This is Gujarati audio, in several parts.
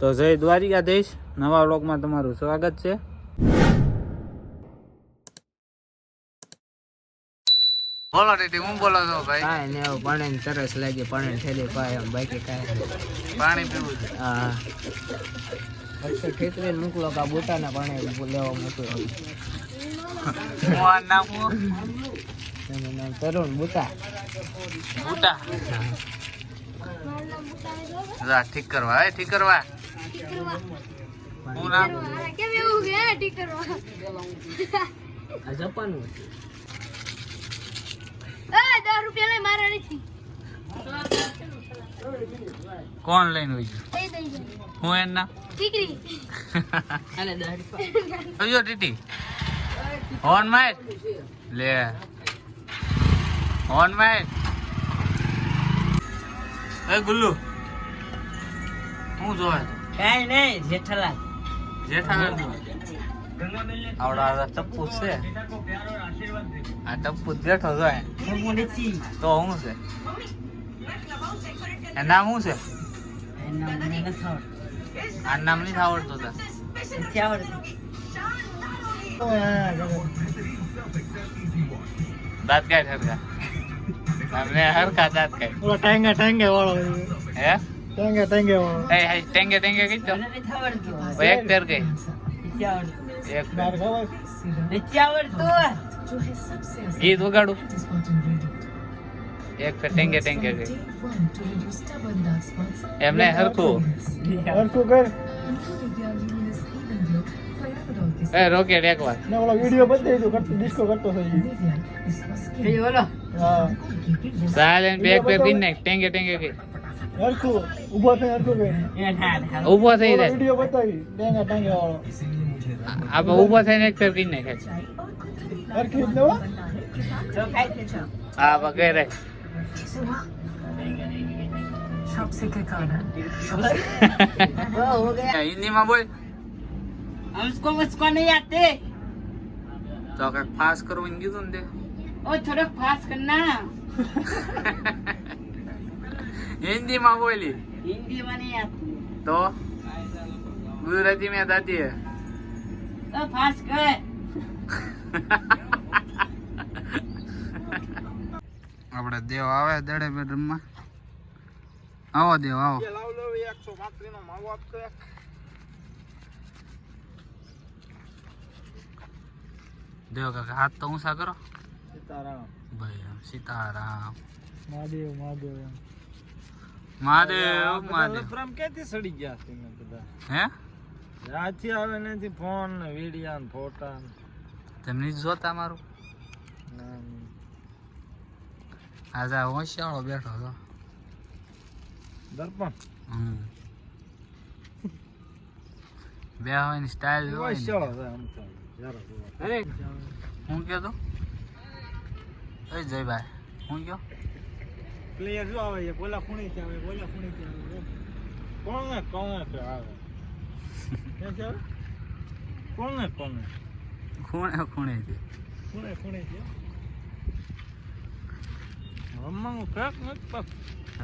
તો જય દ્વારિકાધીશ, નવા વ્લોગમાં તમારું સ્વાગત છે. બોલો ટીટી, હું બોલો છો ભાઈ? કાંઈ ને એવું પાણી તરસ લાગી, પાણી ઠેલી પાય એમ, બાકી કાંઈ પાણી પીવું છે. હા ખેતરી મોકલો કા બુટાના પાણી લેવા મોકલો. હું આ નામ એનું નામ તરુણ બુટા. બુટા જા ઠીક કરવા, હે ઠીક કરવા. હું નામ કેમ એવું ગયા ઠીક કરવા? આ જપાનું એ 10 રૂપિયા લઈ મારા નથી. કોણ લઈને હોય ગયું? દઈ દઈ દઈ. હું એનું નામ ઠીકરી. આલે 10 રૂપિયા જોજો ટીટી હોન માર લે, હોન માર. એ ગુલ્લુ હું જોવે? કાંઈ નહીં, જેઠાલાલ. જેઠાલાલ આવડા ટપ્પુ છે, આ ટપ્પુ બેઠો જોય તો શું છે? એ નામ શું છે? આ નામ નથી આવડતું તા. દાંત કાઢ હરખા, અમને હરખા દાંત કાઢ. ઓલો ટાંગે ટાંગે વાળો, હે ટાંગે ટાંગે વાળો. એ હાઈ ટેંગે ટેંગે કઈ તો એક તેર ગઈ, એક ગીત વગાડું, એક ફેર ટેંગે ટેંગે ગઈ. એમને હરખું હરખું કર. એ રોકેટ એક વાર ને ઓલો વિડિયો બતાવી દો, કરતો ડિસ્કો કરતો થઈ ઓલો. હા સાયલેન્ટ બે એક ફેર કરી નાખ, ટેંગે ટેંગે ગઈ. હરખું ઊભો થઈ, હરખું કર. ઊભો થઈ જાય, વિડિયો બતાવી ટાંગે ટાંગે વાળો. આપણે ઊભો થઈને એક ફેર કરી નાખે. હરખી જ લેવા. હા વગેરે હિન્દીમાં બોલ. हमको मुझको नहीं आते તો કઈક ફાસ કરવું કીધું ને તે. ओ थोड़ा फास्ट करना. હિન્દીમાં બોલી हिंदी में नहीं आती તો ગુજરાતી में आती है. तो फास्ट कर. આપણે દેવ આવે દડે બેડરૂમમાં. આવો દેવ આવો. લાવ લો 135 નો માવો આપતો એક. દેવ કાકા હાથ તો ઊંચા કરો સીતારામ ભાઈ. આમ સીતારામ, મહાદેવ મહાદેવ. મહાદેવ મહાદેવ. લફરામ ક્યાંથી સડી ગયા તમે બધા? હે રાતથી આવે નથી ફોન ને વિડિયો ને ફોટા ને. તમને જ જોતા મારું. આજે હોશિયાળો બેઠો છો. દર્પણ બે હોય ની સ્ટાઇલ હોય હોશિયાળો ને. છે આમ તો જરા જોવા. અરે હું કયો તો એ જયભાઈ હું કયો પ્લેયર જો આવે છે, બોલા ખૂણીથી આવે, બોલા ખૂણીથી આવે. કોણે કે આવે ક્યાં છે? કોણે ખૂણે ખૂણેથી ખૂણેથી રમવાનું ક્યાંક નથી પાક.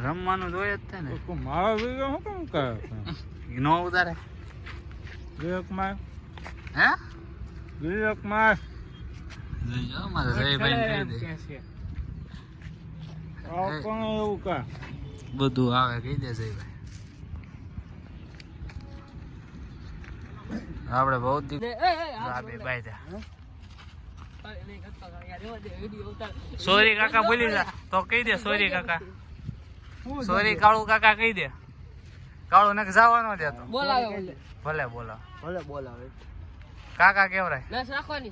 રમવાનું જોઈએ જ છે ને. મારો વિડીયો શું કેમ કરે નો ઉતારે વિવેક માર હે વિવેક માર જોઈજો મારે જયભાઈ કહી દે કોણ એવું કા બધું આવે કહી દે જયભાઈ. આપણે બહુ દી બાય જા. સોરી કાકા બોલી જા તો કહી દે. સોરી કાકા, સોરી કાળુ કાકા કહી દે. કાળુ ને જવાનો દેતો. ભલે બોલાવ, ભલે બોલાવે. કાકા કેવરાય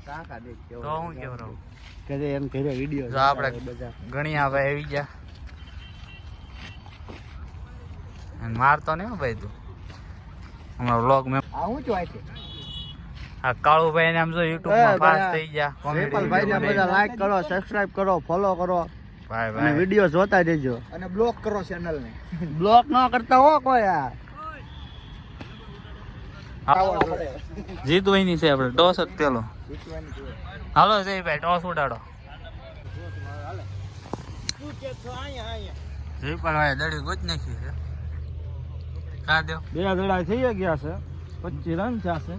કાકા દેખ તો હું કેવરાવું. કે એમ ઘરે વિડિયો જો આપણે ગણિયા ભાઈ આવી ગયા. અને મારતો નહીં હો ભાઈ તું. હમણાં વ્લોગ મેં આ હું જોઈ છે. આ કાળુભાઈ ને આમ જો YouTube માં પાસ થઈ ગયા. વેપાલ ભાઈ ને બધા લાઈક કરો, સબસ્ક્રાઇબ કરો, ફોલો કરો ભાઈ અને ભાઈ વિડિયો જોતા રહેજો અને બ્લોક કરો ચેનલ ને. બ્લોક ન કરતા હો કોઈ આ. જીતવાય ની છે આપણે ટોસ જ પેલો. હાલો જયભાઈ ટોસ ઉડાડો. જયપાલ ભાઈ દડી ગોત નાખી છે. કા દો બે દડા થઈ ગયા છે 25 રન થયા છે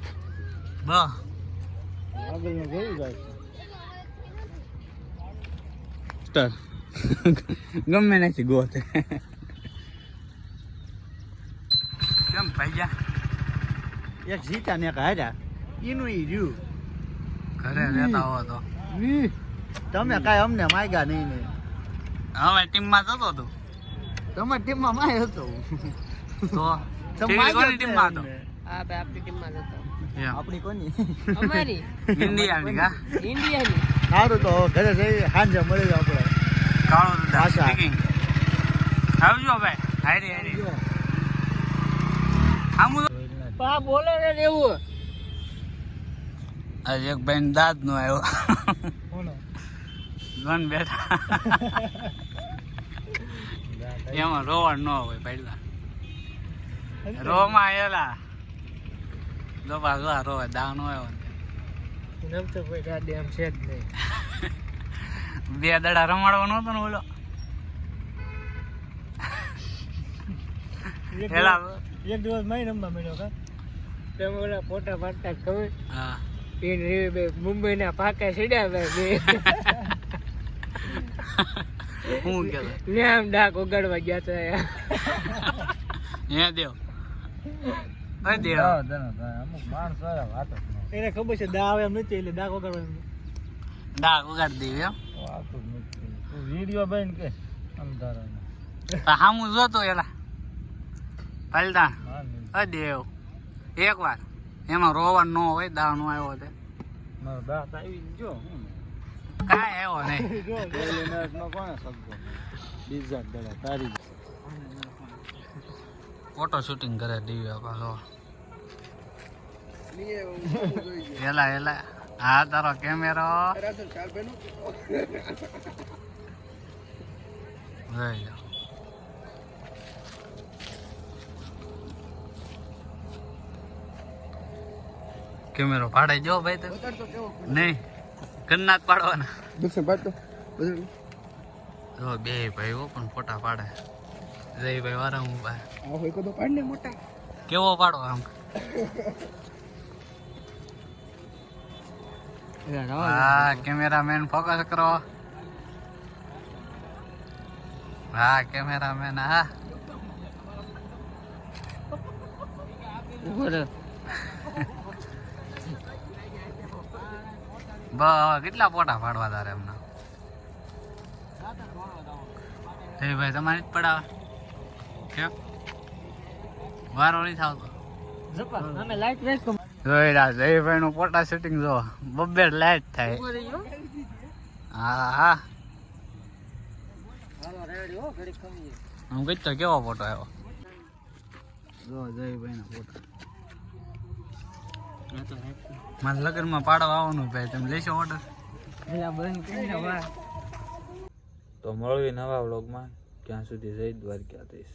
બ આગળનું જોયું જાય છે ગમે નથી ગોતે કેમ ભાઈ ગયા એક જીતા ને એક હાર્યા એનું ઈ રહ્યું ઘરે રહેતા હો તો તમે કાંઈ અમને માગ્યા નહીં ને હવે ટીમમાં જતો તું તમારી ટીમમાં માય હતો તો તમે ટીવી માગ્યા કોની ટીમમાં હતો હા ભાઈ આપણી ટીમમાં જતો એમ. આપણી કોની અમારી ઇન્ડિયાની કા ઇન્ડિયાની સારું તો ઘરે જઈ સાંજે મળી જાવ આપણે કાળો દાદા આશા. સ્પીકિંગ આવજો ભાઈ હારી હારી આમુ પા બોલે ને એવું આજે એક ભાઈ દાદ નો આવ્યો કોનો ગન બેઠા એમાં રોવણ ન હોય પહેલા રોમાં એલા દોપા જો રોવે દાવ નો આવ્યો નમ તો કોઈ દાદી આમ છે જ નહીં બે દડા રમાડવાનો હતો ને બોલો એલા એક દિવસ માઈ રમવા મળ્યો કા તમે ઓલા ફોટા પાડતા ખબર હા પીન રે બે મુંબઈ ના પાકા સીડ્યા બે હું કે ને આમ ડાક ઉગાડવા ગયા હતા હે દેવ હે દેવ અમુક માણસ વાત એને ખબર છે દા આવે એમ નથી એટલે દા વગાડવાનું ડાક ઉગાડી દેવી એમ વાતું જ નથી વિડીયો બન કે અંધારાનો તો હામું જોતો એલા પલટા હે દેવ એક વાર એમાં રોવાનું ન હોય દાવ નો આવ્યો તે મારો દાંત આવી જો હું કાંઈ આવ્યો નહીં જો ડેલીનાથ નો કોને શબ્દો બીજા દડા તારી ફોટો શૂટિંગ કરે ડીવી પાછો એલા એલા હા તારો કેમેરો જોઈ લો કેમેરો પાડે જો ભાઈ તો નહીં કન્નાત પાડવાના જો બે ભાઈ પણ ફોટા પાડે જયભાઈ વારંવાર કેવો પાડો આમ હા કેમેરામેન ફોકસ કરો હા કેમેરામેન હા કેટલા ફોટા પાડવા તારે એમના જયભાઈ તમારે જ પડાવે કેમ વારો નહીં થાવતો અમે લાઈટ વેસ્ટ જોઈ રહ્યા જયભાઈ નું ફોટા શૂટિંગ જો બબ્બે લાઈટ થાય હા હા હું કઈ તો કેવો ફોટો આવ્યો જો જયભાઈ ના ફોટા મારા લગ્ન માં પાડવા આવવાનું ભાઈ તમે લેશો ઓર્ડર તો મળવી નવા વ્લોગમાં ત્યાં સુધી જય દ્વારકાધીશ.